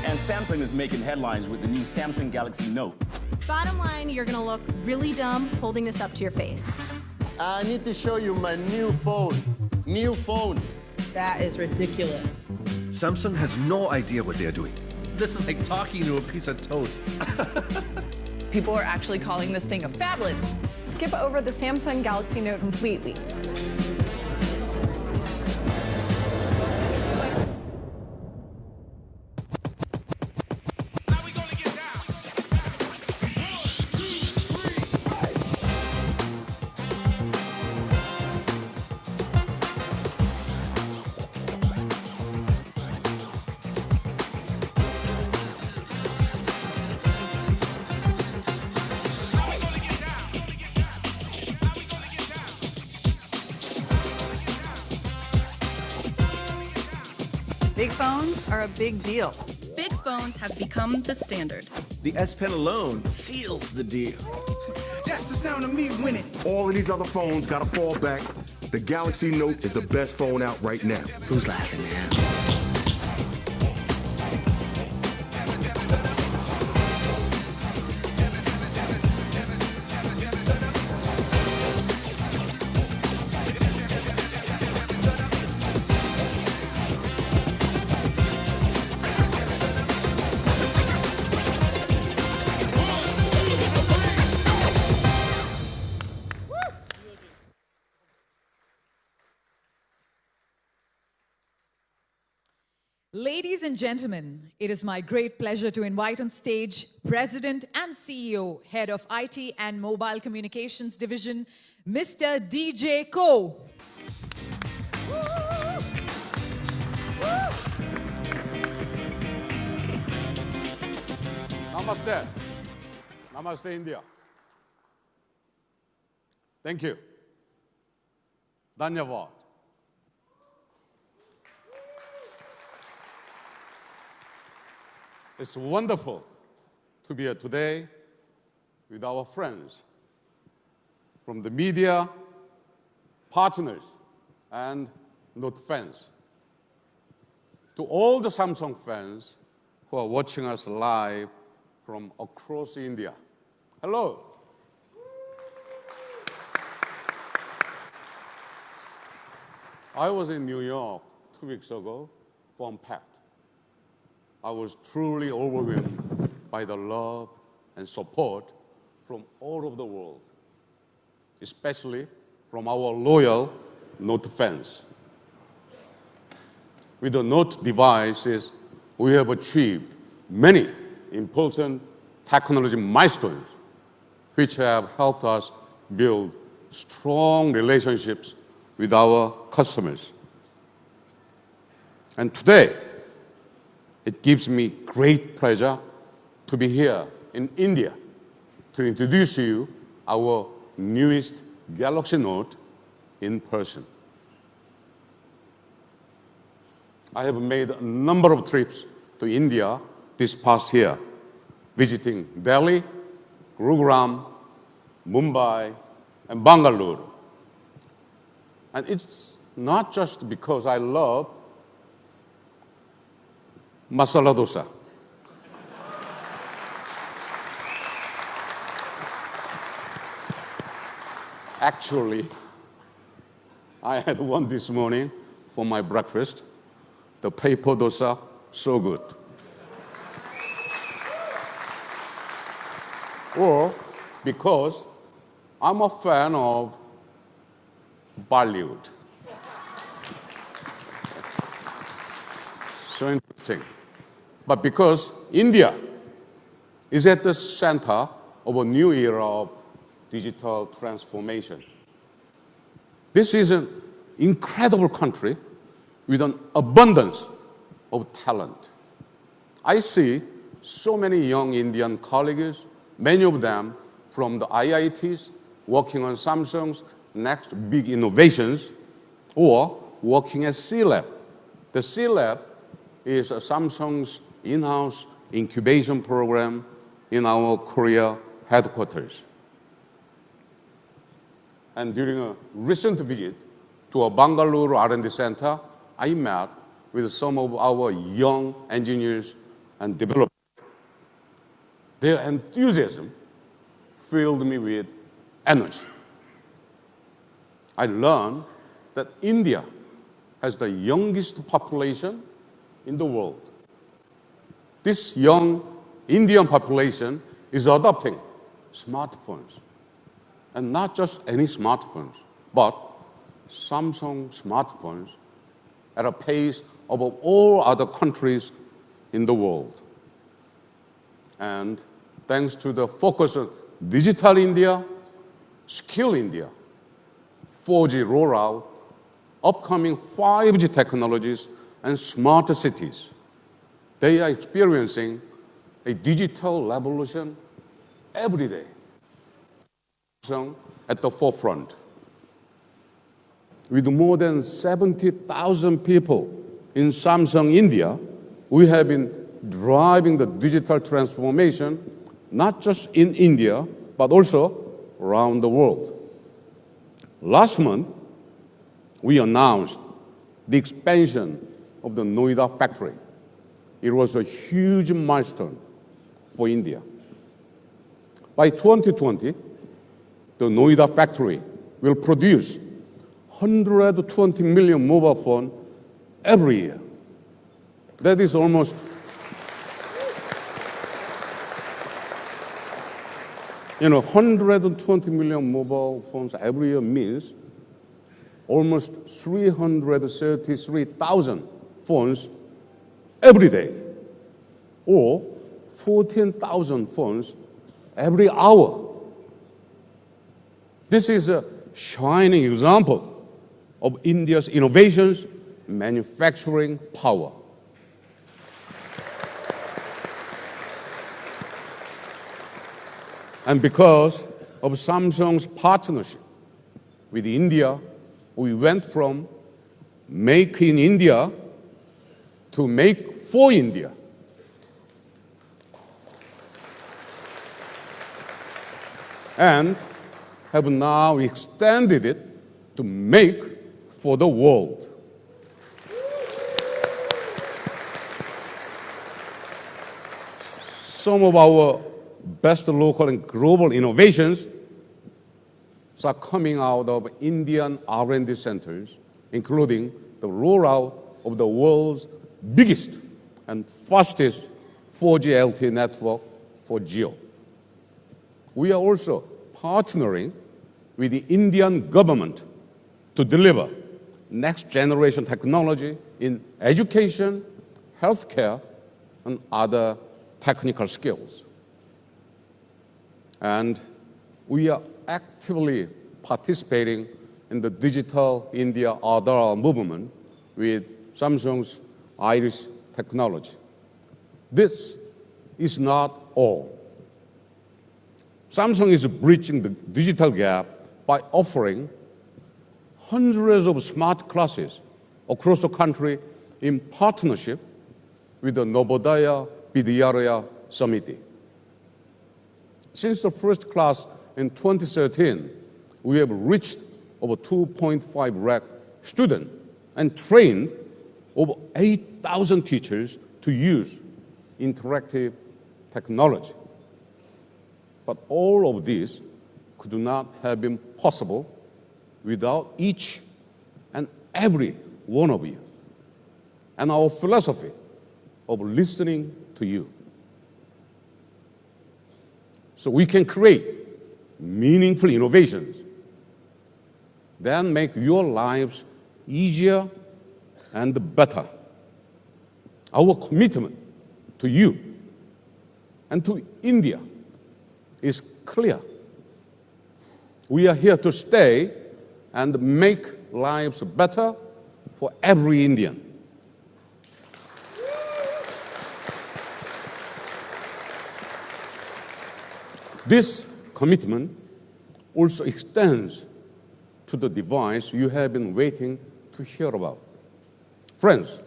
And Samsung is making headlines with the new Samsung Galaxy Note. Bottom line, you're gonna look really dumb holding this up to your face. I need to show you my new phone. New phone. That is ridiculous. Samsung has no idea what they are doing. This is like talking to a piece of toast. People are actually calling this thing a phablet. Skip over the Samsung Galaxy Note completely. Big phones are a big deal. Big phones have become the standard. The S Pen alone seals the deal. That's the sound of me winning. All of these other phones gotta fall back. The Galaxy Note is the best phone out right now. Who's laughing now? Ladies and gentlemen, it is my great pleasure to invite on stage President and CEO, Head of IT and Mobile Communications Division, Mr. DJ Ko. Namaste. Namaste, India. Thank you. Dhanyavad. It's wonderful to be here today with our friends from the media, partners, and Note fans. To all the Samsung fans who are watching us live from across India, hello. I was in New York 2 weeks ago for Unpacked. I was truly overwhelmed by the love and support from all over the world, especially from our loyal Note fans. With the Note devices, we have achieved many important technology milestones, which have helped us build strong relationships with our customers. And today, it gives me great pleasure to be here in India to introduce to you our newest Galaxy Note in person. I have made a number of trips to India this past year, visiting Delhi, Gurugram, Mumbai, and Bangalore. And it's not just because I love masala dosa. Actually, I had one this morning for my breakfast. The paper dosa, so good. Or because I'm a fan of Bollywood. So interesting. But because India is at the center of a new era of digital transformation. This is an incredible country with an abundance of talent. I see so many young Indian colleagues, many of them from the IITs, working on Samsung's next big innovations, or working at C-Lab. The C-Lab is Samsung's in-house incubation program in our Korea headquarters. And during a recent visit to a Bangalore R&D center, I met with some of our young engineers and developers. Their enthusiasm filled me with energy. I learned that India has the youngest population in the world. This young Indian population is adopting smartphones. And not just any smartphones, but Samsung smartphones at a pace above all other countries in the world. And thanks to the focus on Digital India, Skill India, 4G rollout, upcoming 5G technologies, and smarter cities, they are experiencing a digital revolution every day. Samsung at the forefront. With more than 70,000 people in Samsung India, we have been driving the digital transformation not just in India, but also around the world. Last month, we announced the expansion of the Noida factory. It was a huge milestone for India. By 2020, the Noida factory will produce 120 million mobile phones every year. That is almost 120 million mobile phones every year means almost 333,000 phones every day, or 14,000 phones every hour. This is a shining example of India's innovations, manufacturing power. And because of Samsung's partnership with India, we went from Make in India to Make for India. And have now extended it to Make for the world. Some of our best local and global innovations are coming out of Indian R&D centers, including the rollout of the world's biggest and fastest 4G LTE network for Jio. We are also partnering with the Indian government to deliver next-generation technology in education, healthcare, and other technical skills. And we are actively participating in the Digital India Aadhaar movement with Samsung's Iris technology. This is not all. Samsung is bridging the digital gap by offering hundreds of smart classes across the country in partnership with the Navodaya Vidyalaya Samiti. Since the first class in 2013, we have reached over 2.5 lakh students and trained over 8,000 teachers to use interactive technology. But all of this could not have been possible without each and every one of you and our philosophy of listening to you. So we can create meaningful innovations that make your lives easier and better. Our commitment to you and to India is clear. We are here to stay and make lives better for every Indian. This commitment also extends to the device you have been waiting to hear about. Friends,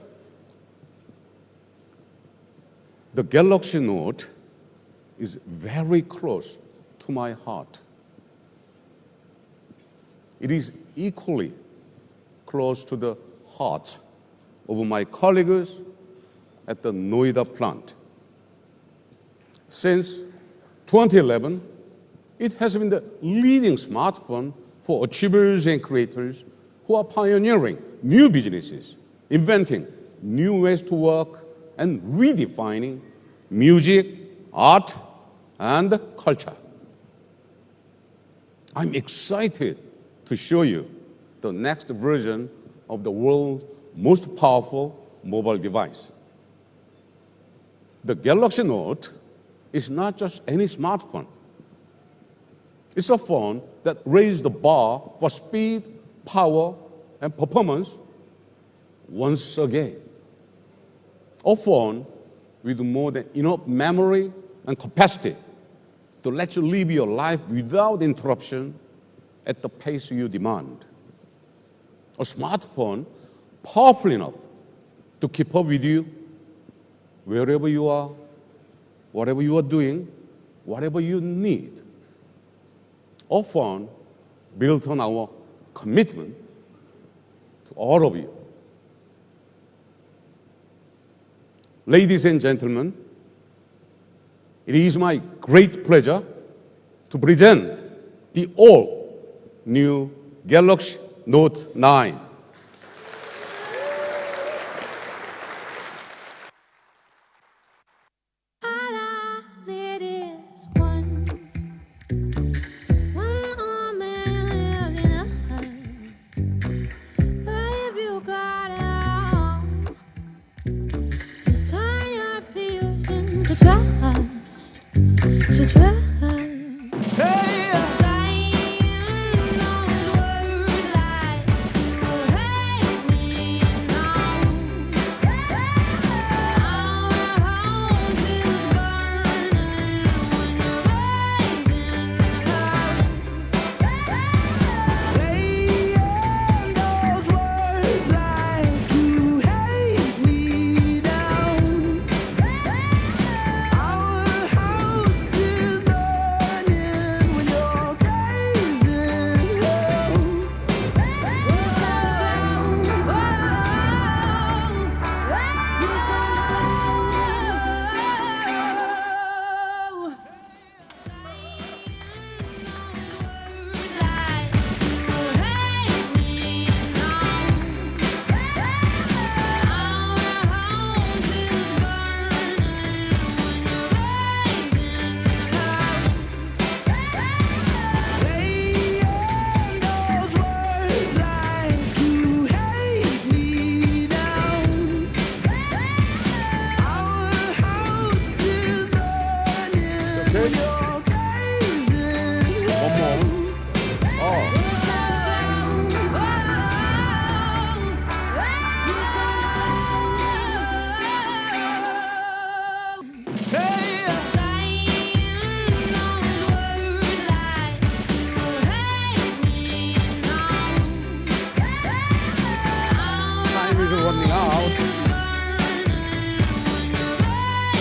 the Galaxy Note is very close to my heart. It is equally close to the hearts of my colleagues at the Noida plant. Since 2011, it has been the leading smartphone for achievers and creators who are pioneering new businesses, inventing new ways to work, and redefining music, art, and culture. I'm excited to show you the next version of the world's most powerful mobile device. The Galaxy Note is not just any smartphone. It's a phone that raised the bar for speed, power, and performance once again. A phone with more than enough memory and capacity to let you live your life without interruption at the pace you demand. A smartphone powerful enough to keep up with you wherever you are, whatever you are doing, whatever you need. A phone built on our commitment to all of you. Ladies and gentlemen, it is my great pleasure to present the all-new Galaxy Note 9.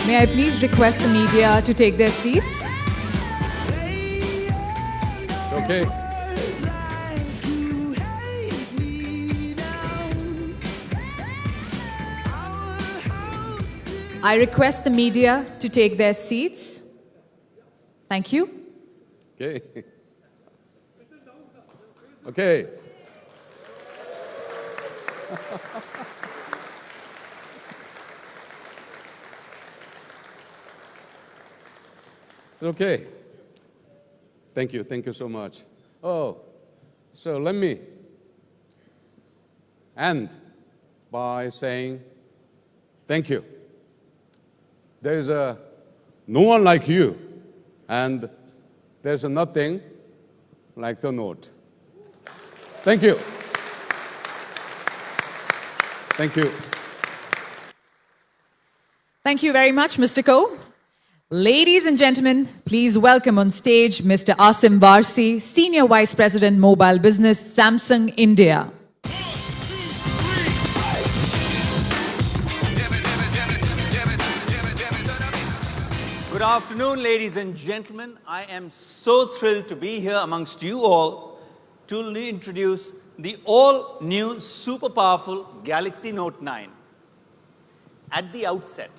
May I please request the media to take their seats? It's okay. I request the media to take their seats. Thank you. Okay. Okay. Okay. Thank you so much. Oh, so let me end by saying thank you. There is no one like you, and there's nothing like the Note. Thank you. Thank you. Thank you very much, Mr. Ko. Ladies and gentlemen, please welcome on stage Mr. Asim Varsi, Senior Vice President, Mobile Business, Samsung India. Good afternoon, ladies and gentlemen. I am so thrilled to be here amongst you all to introduce the all-new super powerful Galaxy Note 9. at the outset,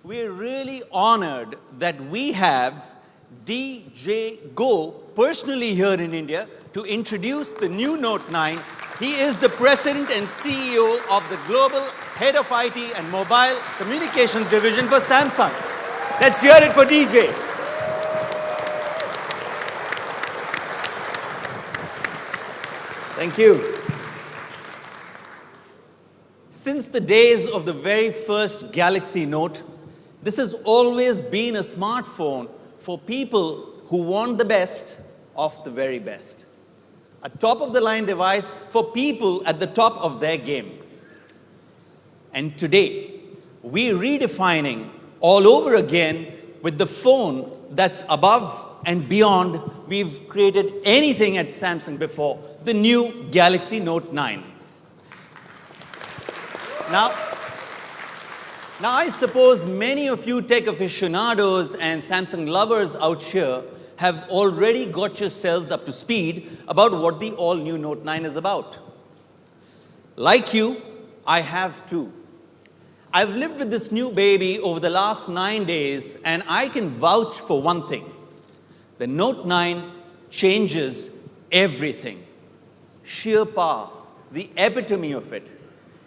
we're really honored that we have DJ Go personally here in India to introduce the new Note 9. He is the President and CEO of the Global Head of IT and Mobile Communications Division for Samsung. Let's hear it for DJ. Thank you. Since the days of the very first Galaxy Note, this has always been a smartphone for people who want the best of the very best. A top-of-the-line device for people at the top of their game. And today, we're redefining all over again with the phone that's above and beyond we've created anything at Samsung before, the new Galaxy Note 9. Now, I suppose many of you tech aficionados and Samsung lovers out here have already got yourselves up to speed about what the all-new Note 9 is about. Like you, I have too. I've lived with this new baby over the last 9 days, and I can vouch for one thing. The Note 9 changes everything. Sheer power, the epitome of it.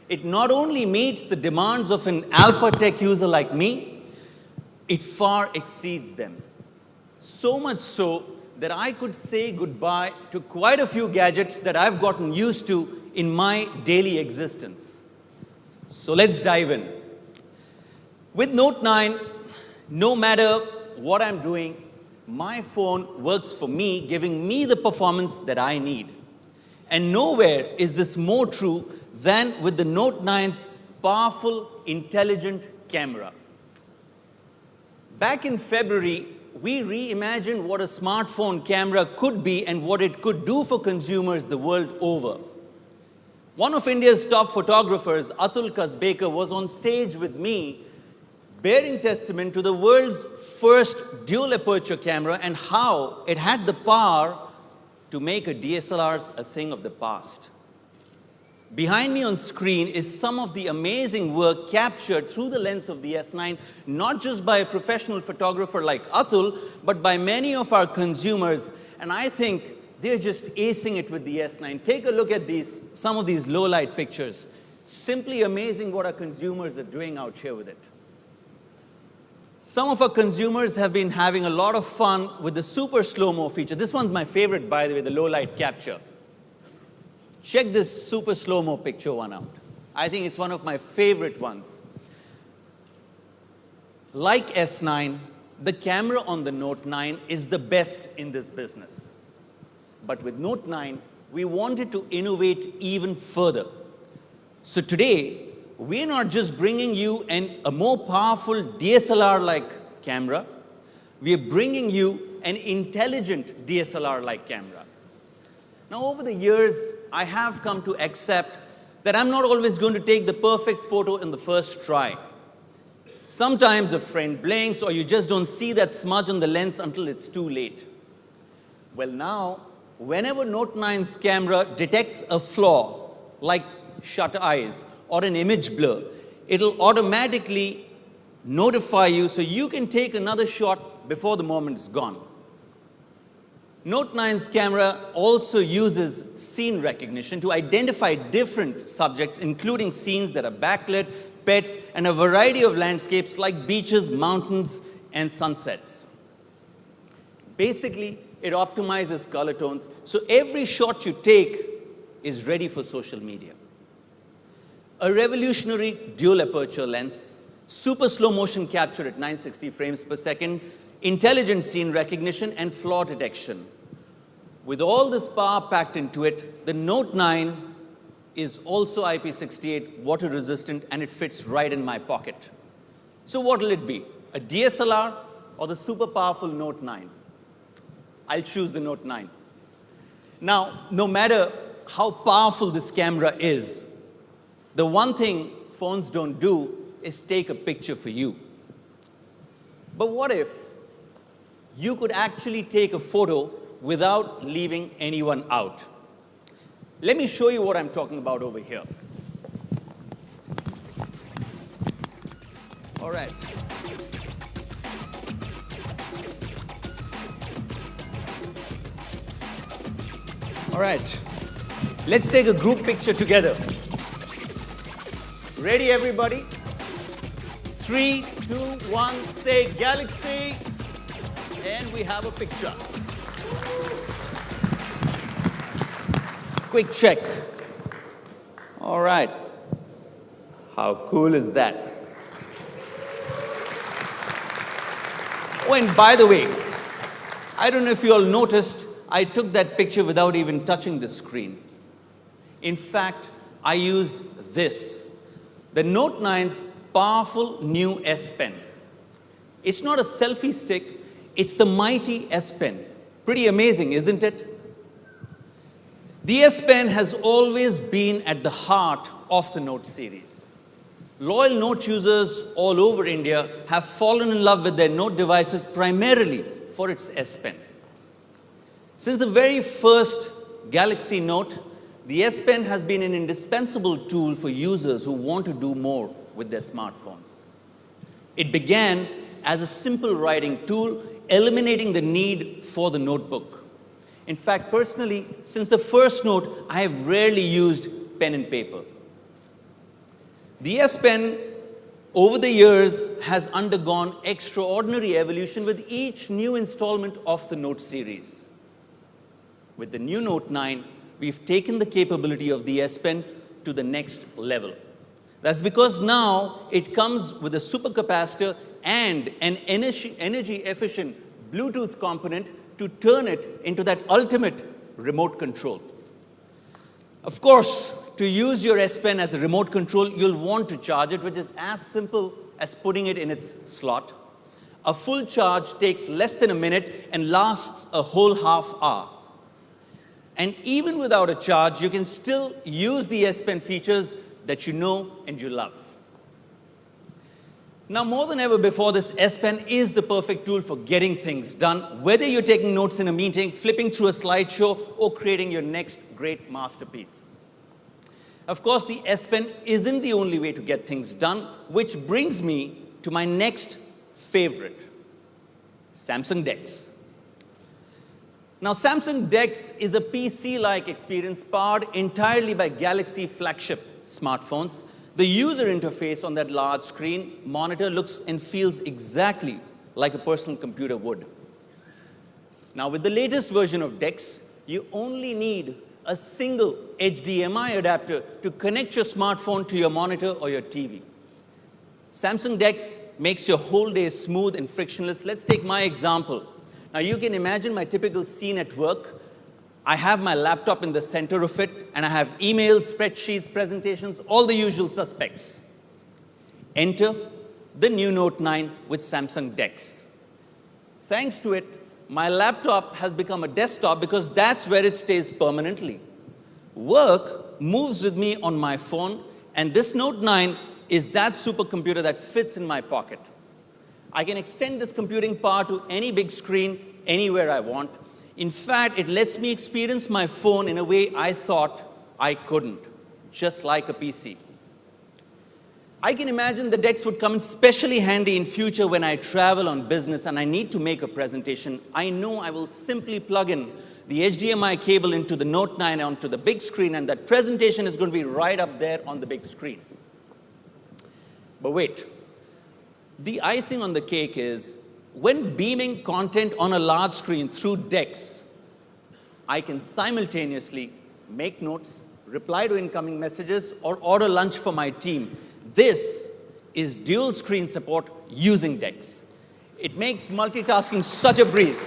It not only meets the demands of an alpha tech user like me, it far exceeds them. So much so that I could say goodbye to quite a few gadgets that I've gotten used to in my daily existence. So let's dive in. With Note 9, no matter what I'm doing, my phone works for me, giving me the performance that I need. And nowhere is this more true than with the Note 9's powerful, intelligent camera. Back in February, we reimagined what a smartphone camera could be and what it could do for consumers the world over. One of India's top photographers, Atul Kasbekar, was on stage with me, bearing testament to the world's first dual aperture camera and how it had the power to make a DSLR a thing of the past. Behind me on screen is some of the amazing work captured through the lens of the S9, not just by a professional photographer like Atul, but by many of our consumers. And I think they're just acing it with the S9. Take a look at some of these low-light pictures. Simply amazing what our consumers are doing out here with it. Some of our consumers have been having a lot of fun with the super slow-mo feature. This one's my favorite, by the way, the low-light capture. Check this super slow-mo picture one out. I think it's one of my favorite ones. Like S9, the camera on the Note 9 is the best in this business. But with Note 9, we wanted to innovate even further. So today, we're not just bringing you a more powerful DSLR-like camera, we're bringing you an intelligent DSLR-like camera. Now, over the years, I have come to accept that I'm not always going to take the perfect photo in the first try. Sometimes a friend blinks or you just don't see that smudge on the lens until it's too late. Well now, whenever Note 9's camera detects a flaw, like shut eyes or an image blur, it'll automatically notify you so you can take another shot before the moment's gone. Note 9's camera also uses scene recognition to identify different subjects, including scenes that are backlit, pets, and a variety of landscapes like beaches, mountains, and sunsets. Basically, it optimizes color tones, so every shot you take is ready for social media. A revolutionary dual aperture lens, super slow motion capture at 960 frames per second, intelligent scene recognition, and flaw detection. With all this power packed into it, the Note 9 is also IP68 water resistant and it fits right in my pocket. So what will it be? A DSLR or the super powerful Note 9? I'll choose the Note 9. Now, no matter how powerful this camera is, the one thing phones don't do is take a picture for you. But what if you could actually take a photo without leaving anyone out? Let me show you what I'm talking about over here. All right. All right. Let's take a group picture together. Ready, everybody? 3, 2, 1, say Galaxy. And we have a picture. Quick check. All right. How cool is that? Oh, and by the way, I don't know if you all noticed, I took that picture without even touching the screen. In fact, I used this, the Note 9's powerful new S Pen. It's not a selfie stick, it's the mighty S Pen. Pretty amazing, isn't it? The S Pen has always been at the heart of the Note series. Loyal Note users all over India have fallen in love with their Note devices primarily for its S Pen. Since the very first Galaxy Note, the S Pen has been an indispensable tool for users who want to do more with their smartphones. It began as a simple writing tool, eliminating the need for the notebook. In fact, personally, since the first Note, I have rarely used pen and paper. The S Pen, over the years, has undergone extraordinary evolution with each new installment of the Note series. With the new Note 9, we've taken the capability of the S Pen to the next level. That's because now it comes with a supercapacitor and an energy-efficient Bluetooth component to turn it into that ultimate remote control. Of course, to use your S Pen as a remote control, you'll want to charge it, which is as simple as putting it in its slot. A full charge takes less than a minute and lasts a whole half hour. And even without a charge, you can still use the S Pen features that you know and you love. Now, more than ever before, this S Pen is the perfect tool for getting things done, whether you're taking notes in a meeting, flipping through a slideshow, or creating your next great masterpiece. Of course, the S Pen isn't the only way to get things done, which brings me to my next favorite, Samsung DeX. Now, Samsung DeX is a PC-like experience powered entirely by Galaxy flagship smartphones. The user interface on that large screen monitor looks and feels exactly like a personal computer would. Now, with the latest version of DeX, you only need a single HDMI adapter to connect your smartphone to your monitor or your TV. Samsung DeX makes your whole day smooth and frictionless. Let's take my example. Now, you can imagine my typical scene at work. I have my laptop in the center of it, and I have emails, spreadsheets, presentations, all the usual suspects. Enter the new Note 9 with Samsung DeX. Thanks to it, my laptop has become a desktop because that's where it stays permanently. Work moves with me on my phone, and this Note 9 is that supercomputer that fits in my pocket. I can extend this computing power to any big screen, anywhere I want. In fact, it lets me experience my phone in a way I thought I couldn't, just like a PC. I can imagine the DeX would come in especially handy in future when I travel on business and I need to make a presentation. I know I will simply plug in the HDMI cable into the Note 9 onto the big screen, and that presentation is going to be right up there on the big screen. But wait. The icing on the cake is, when beaming content on a large screen through DeX, I can simultaneously make notes, reply to incoming messages, or order lunch for my team. This is dual screen support using DeX. It makes multitasking such a breeze.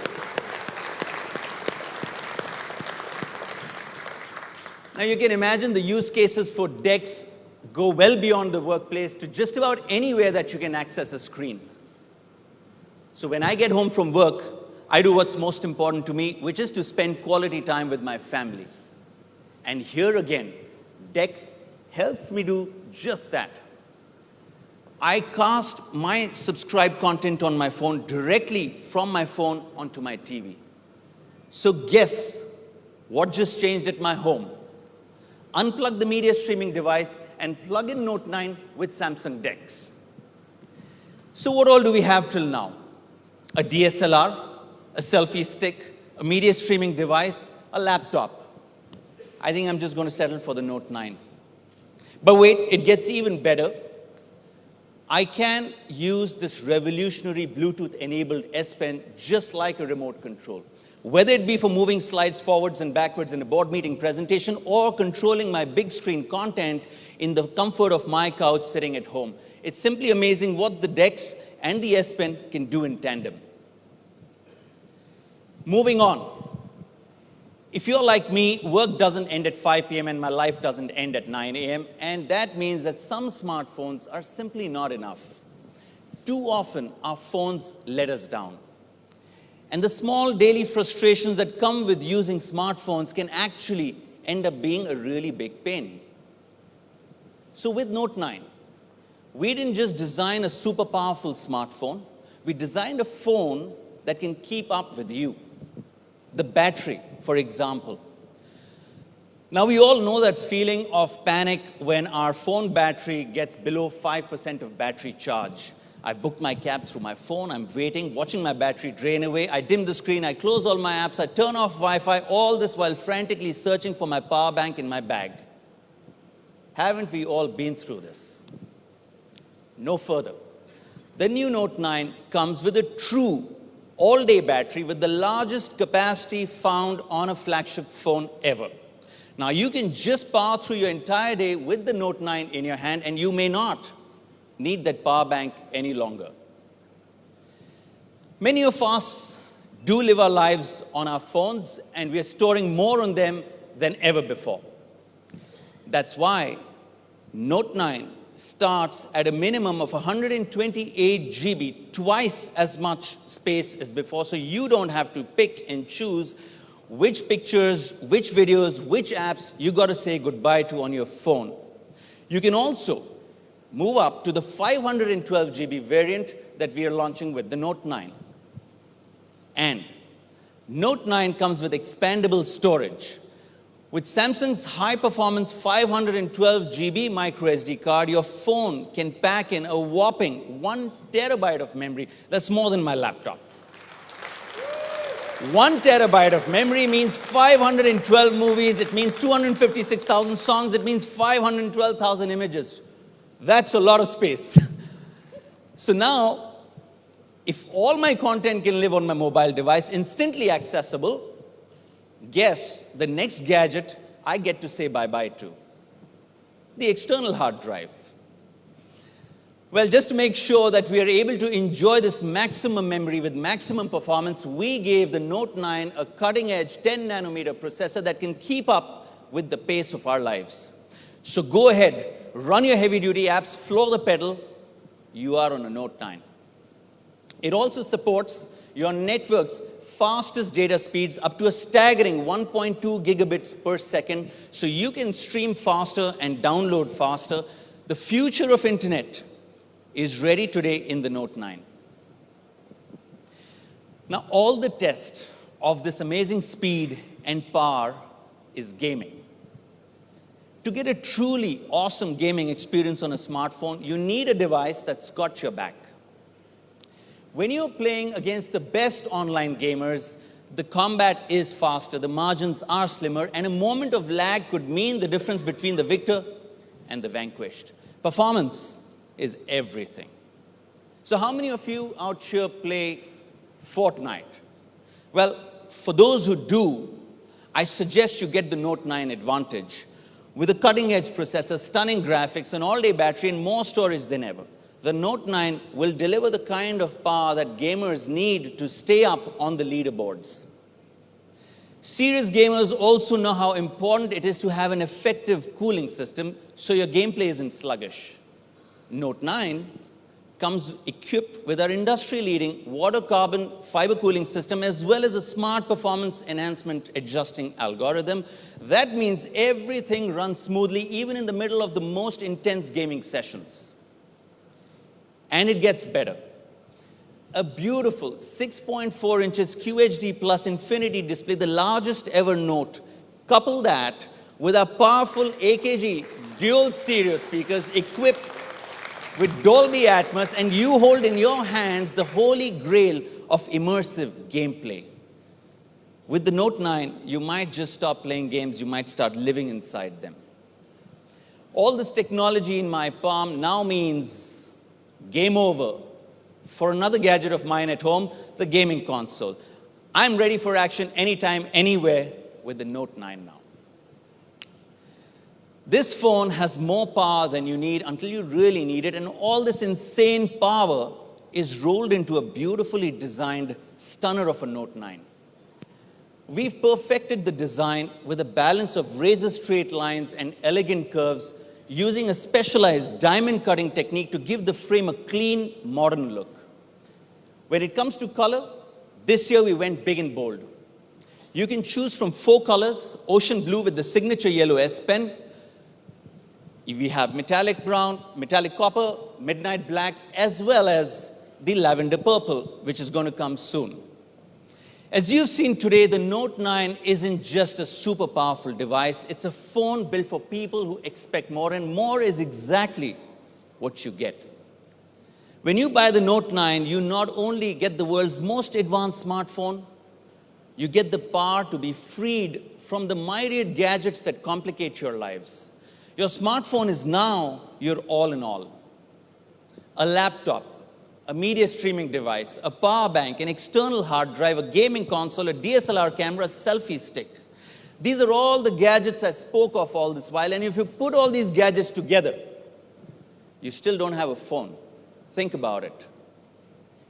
Now, you can imagine the use cases for DeX go well beyond the workplace to just about anywhere that you can access a screen. So when I get home from work, I do what's most important to me, which is to spend quality time with my family. And here again, DeX helps me do just that. I cast my subscribed content on my phone directly from my phone onto my TV. So guess what just changed at my home? Unplug the media streaming device and plug in Note 9 with Samsung DeX. So what all do we have till now? A DSLR, a selfie stick, a media streaming device, a laptop. I think I'm just going to settle for the Note 9. But wait, it gets even better. I can use this revolutionary Bluetooth-enabled S Pen just like a remote control. Whether it be for moving slides forwards and backwards in a board meeting presentation or controlling my big screen content in the comfort of my couch sitting at home. It's simply amazing what the DeX and the S Pen can do in tandem. Moving on. If you're like me, work doesn't end at 5 p.m. and my life doesn't end at 9 a.m. And that means that some smartphones are simply not enough. Too often, our phones let us down. And the small daily frustrations that come with using smartphones can actually end up being a really big pain. So with Note 9, we didn't just design a super powerful smartphone, we designed a phone that can keep up with you. The battery, for example. Now we all know that feeling of panic when our phone battery gets below 5% of battery charge. I booked my cab through my phone, I'm waiting, watching my battery drain away, I dim the screen, I close all my apps, I turn off Wi-Fi, all this while frantically searching for my power bank in my bag. Haven't we all been through this? No further. The new Note 9 comes with a true all-day battery with the largest capacity found on a flagship phone ever. Now, you can just power through your entire day with the Note 9 in your hand, and you may not need that power bank any longer. Many of us do live our lives on our phones, and we are storing more on them than ever before. That's why Note 9 starts at a minimum of 128 GB, twice as much space as before, so you don't have to pick and choose which pictures, which videos, which apps you got to say goodbye to on your phone. You can also move up to the 512 GB variant that we are launching with the Note 9. And Note 9 comes with expandable storage. With Samsung's high-performance 512 GB microSD card, your phone can pack in a whopping 1 terabyte of memory. That's more than my laptop. 1 terabyte of memory means 512 movies, it means 256,000 songs, it means 512,000 images. That's a lot of space. So now, if all my content can live on my mobile device, instantly accessible, guess the next gadget I get to say bye-bye to. The external hard drive. Well, just to make sure that we are able to enjoy this maximum memory with maximum performance, we gave the Note 9 a cutting-edge 10-nanometer processor that can keep up with the pace of our lives. So go ahead, run your heavy-duty apps, floor the pedal, you are on a Note 9. It also supports your network's fastest data speeds up to a staggering 1.2 gigabits per second, so you can stream faster and download faster. The future of internet is ready today in the Note 9. Now, all the test of this amazing speed and power is gaming. To get a truly awesome gaming experience on a smartphone, you need a device that's got your back. When you're playing against the best online gamers, the combat is faster, the margins are slimmer, and a moment of lag could mean the difference between the victor and the vanquished. Performance is everything. So how many of you out here play Fortnite? Well, for those who do, I suggest you get the Note 9 Advantage with a cutting-edge processor, stunning graphics, an all-day battery, and more storage than ever. The Note 9 will deliver the kind of power that gamers need to stay up on the leaderboards. Serious gamers also know how important it is to have an effective cooling system so your gameplay isn't sluggish. Note 9 comes equipped with our industry-leading water carbon fiber cooling system as well as a smart performance enhancement adjusting algorithm. That means everything runs smoothly even in the middle of the most intense gaming sessions. And it gets better. A beautiful 6.4 inches QHD plus infinity display, the largest ever Note. Couple that with our powerful AKG dual stereo speakers equipped with Dolby Atmos, and you hold in your hands the holy grail of immersive gameplay. With the Note 9, you might just stop playing games, you might start living inside them. All this technology in my palm now means game over for another gadget of mine at home, the gaming console. I'm ready for action anytime, anywhere with the Note 9 now. This phone has more power than you need until you really need it, and all this insane power is rolled into a beautifully designed stunner of a Note 9. We've perfected the design with a balance of razor-straight lines and elegant curves using a specialized diamond cutting technique to give the frame a clean, modern look. When it comes to color, this year we went big and bold. You can choose from 4 colors: ocean blue with the signature yellow S Pen. We have metallic brown, metallic copper, midnight black, as well as the lavender purple, which is going to come soon. As you've seen today, the Note 9 isn't just a super powerful device. It's a phone built for people who expect more, and more is exactly what you get. When you buy the Note 9, you not only get the world's most advanced smartphone, you get the power to be freed from the myriad gadgets that complicate your lives. Your smartphone is now your all in all. A laptop, a media streaming device, a power bank, an external hard drive, a gaming console, a DSLR camera, a selfie stick. These are all the gadgets I spoke of all this while, and if you put all these gadgets together, you still don't have a phone. Think about it.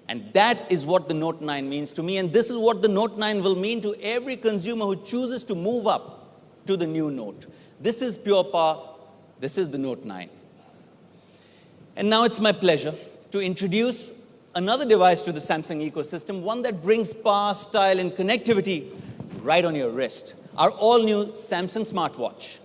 And that is what the Note 9 means to me, and this is what the Note 9 will mean to every consumer who chooses to move up to the new Note. This is pure power. This is the Note 9. And now it's my pleasure to introduce another device to the Samsung ecosystem, one that brings power, style, and connectivity right on your wrist. Our all-new Samsung smartwatch.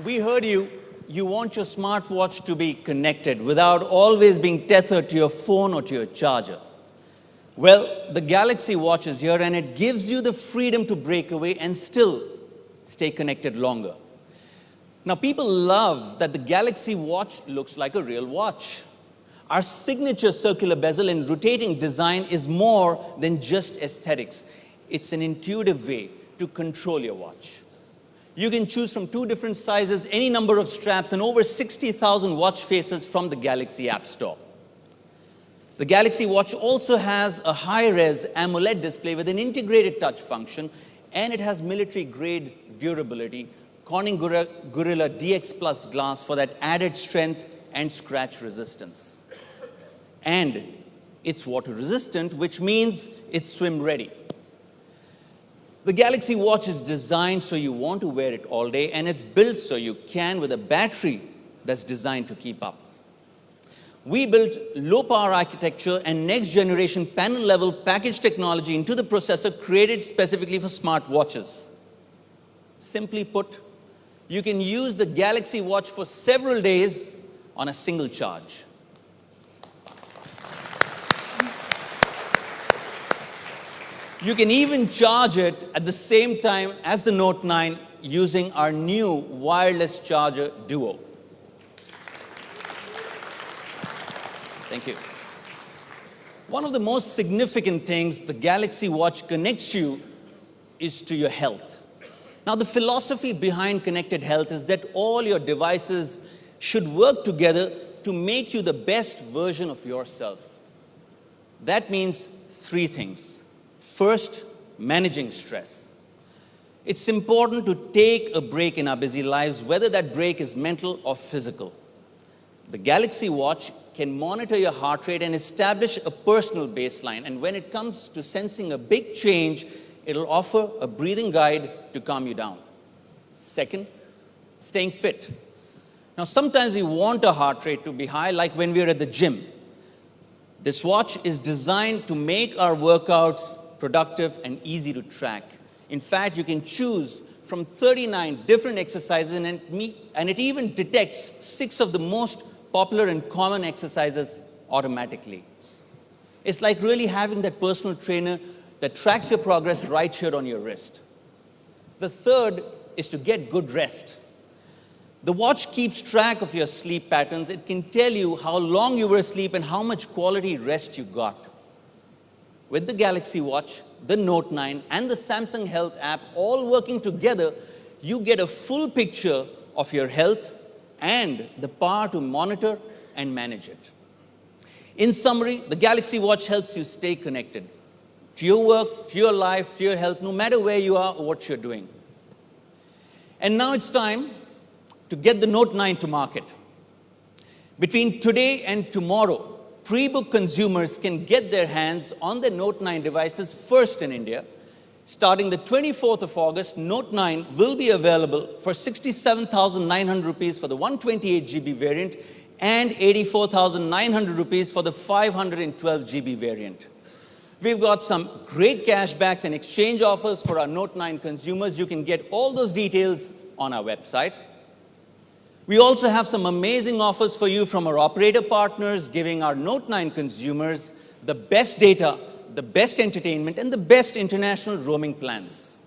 We heard you. You want your smartwatch to be connected without always being tethered to your phone or to your charger. Well, the Galaxy Watch is here, and it gives you the freedom to break away and still stay connected longer. Now, people love that the Galaxy Watch looks like a real watch. Our signature circular bezel and rotating design is more than just aesthetics. It's an intuitive way to control your watch. You can choose from 2 different sizes, any number of straps, and over 60,000 watch faces from the Galaxy App Store. The Galaxy Watch also has a high-res AMOLED display with an integrated touch function, and it has military-grade durability, Corning Gorilla DX Plus glass for that added strength and scratch resistance. And it's water-resistant, which means it's swim-ready. The Galaxy Watch is designed so you want to wear it all day, and it's built so you can with a battery that's designed to keep up. We built low-power architecture and next-generation panel-level package technology into the processor created specifically for smartwatches. Simply put, you can use the Galaxy Watch for several days on a single charge. You can even charge it at the same time as the Note 9 using our new wireless charger Duo. Thank you. One of the most significant things the Galaxy Watch connects you is to your health. Now, the philosophy behind connected health is that all your devices should work together to make you the best version of yourself. That means 3 things. First, managing stress. It's important to take a break in our busy lives, whether that break is mental or physical. The Galaxy Watch can monitor your heart rate and establish a personal baseline. And when it comes to sensing a big change, it'll offer a breathing guide to calm you down. Second, staying fit. Now, sometimes we want our heart rate to be high, like when we're at the gym. This watch is designed to make our workouts productive and easy to track. In fact, you can choose from 39 different exercises, and it even detects 6 of the most popular and common exercises automatically. It's like really having that personal trainer that tracks your progress right here on your wrist. The third is to get good rest. The watch keeps track of your sleep patterns. It can tell you how long you were asleep and how much quality rest you got. With the Galaxy Watch, the Note 9, and the Samsung Health app all working together, you get a full picture of your health and the power to monitor and manage it. In summary, the Galaxy Watch helps you stay connected to your work, to your life, to your health, no matter where you are or what you're doing. And now it's time to get the Note 9 to market. Between today and tomorrow, pre-book consumers can get their hands on their Note 9 devices first in India. Starting the 24th of August, Note 9 will be available for 67,900 rupees for the 128 GB variant and 84,900 rupees for the 512 GB variant. We've got some great cashbacks and exchange offers for our Note 9 consumers. You can get all those details on our website. We also have some amazing offers for you from our operator partners, giving our Note 9 consumers the best data, the best entertainment, and the best international roaming plans.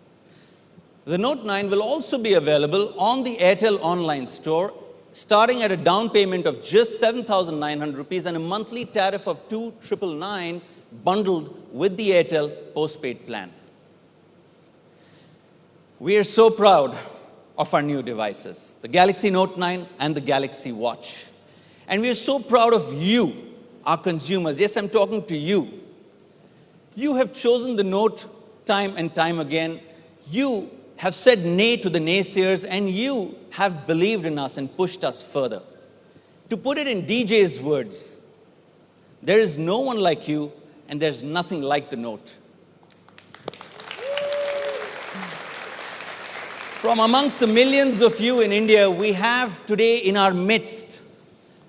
The Note 9 will also be available on the Airtel online store, starting at a down payment of just 7,900 rupees and a monthly tariff of 2,999 bundled with the Airtel postpaid plan. We are so proud of our new devices, the Galaxy Note 9 and the Galaxy Watch. And we are so proud of you, our consumers. Yes, I'm talking to you. You have chosen the Note time and time again. You have said nay to the naysayers, and you have believed in us and pushed us further. To put it in DJ's words, there is no one like you, and there's nothing like the Note. From amongst the millions of you in India, we have today in our midst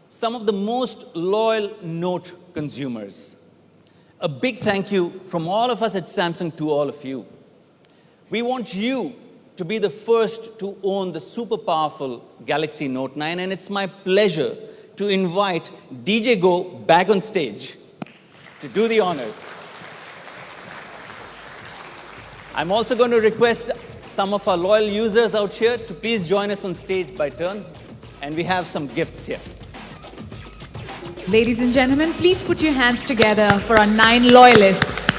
some of the most loyal Note consumers. A big thank you from all of us at Samsung to all of you. We want you to be the first to own the super powerful Galaxy Note 9, and it's my pleasure to invite DJ Go back on stage to do the honors. I'm also going to request some of our loyal users out here to please join us on stage by turn, and we have some gifts here. Ladies and gentlemen, please put your hands together for our 9 loyalists.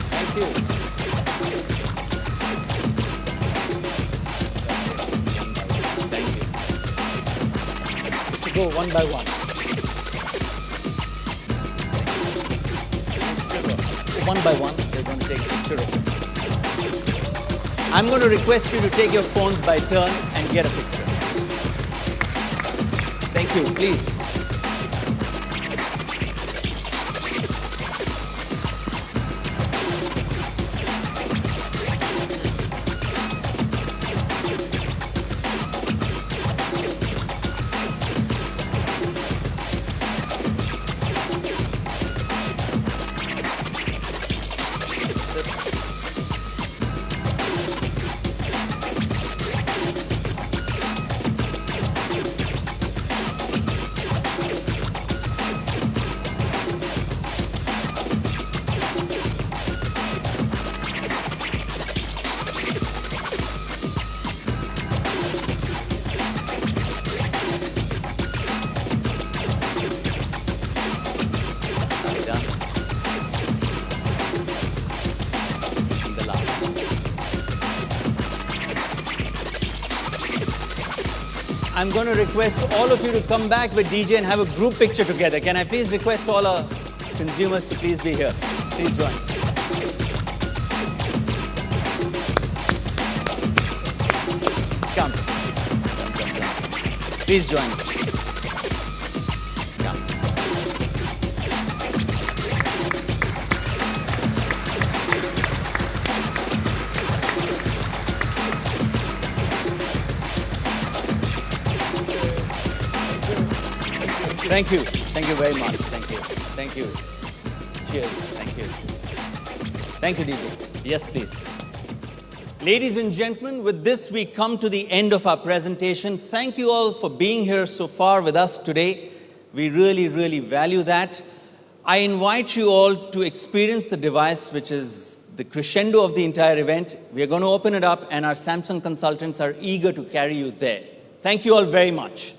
Thank you. Thank you. Just to go one by one. One by one, they're going to take a picture of it. I'm going to request you to take your phones by turn and get a picture. Thank you, please. I'm going to request all of you to come back with DJ and have a group picture together. Can I please request all our consumers to please be here? Please join. Please join me. Yeah. Thank you. Thank you very much. Thank you. Thank you. Cheers. Thank you. Thank you, DJ. Yes, please. Ladies and gentlemen, with this we come to the end of our presentation. Thank you all for being here so far with us today. We really, really value that. I invite you all to experience the device, which is the crescendo of the entire event. We are going to open it up, and our Samsung consultants are eager to carry you there. Thank you all very much.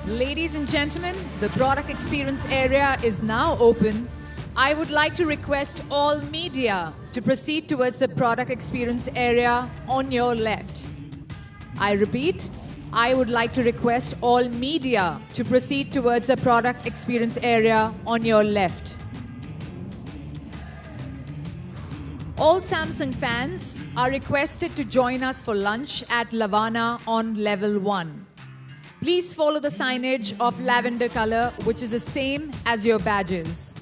Ladies and gentlemen, the product experience area is now open. I would like to request all media to proceed towards the product experience area on your left. I repeat, I would like to request all media to proceed towards the product experience area on your left. All Samsung fans are requested to join us for lunch at Lavana on level 1. Please follow the signage of lavender color, which is the same as your badges.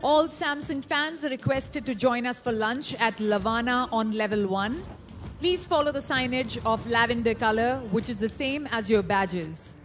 All Samsung fans are requested to join us for lunch at Lavana on level 1. Please follow the signage of lavender color, which is the same as your badges.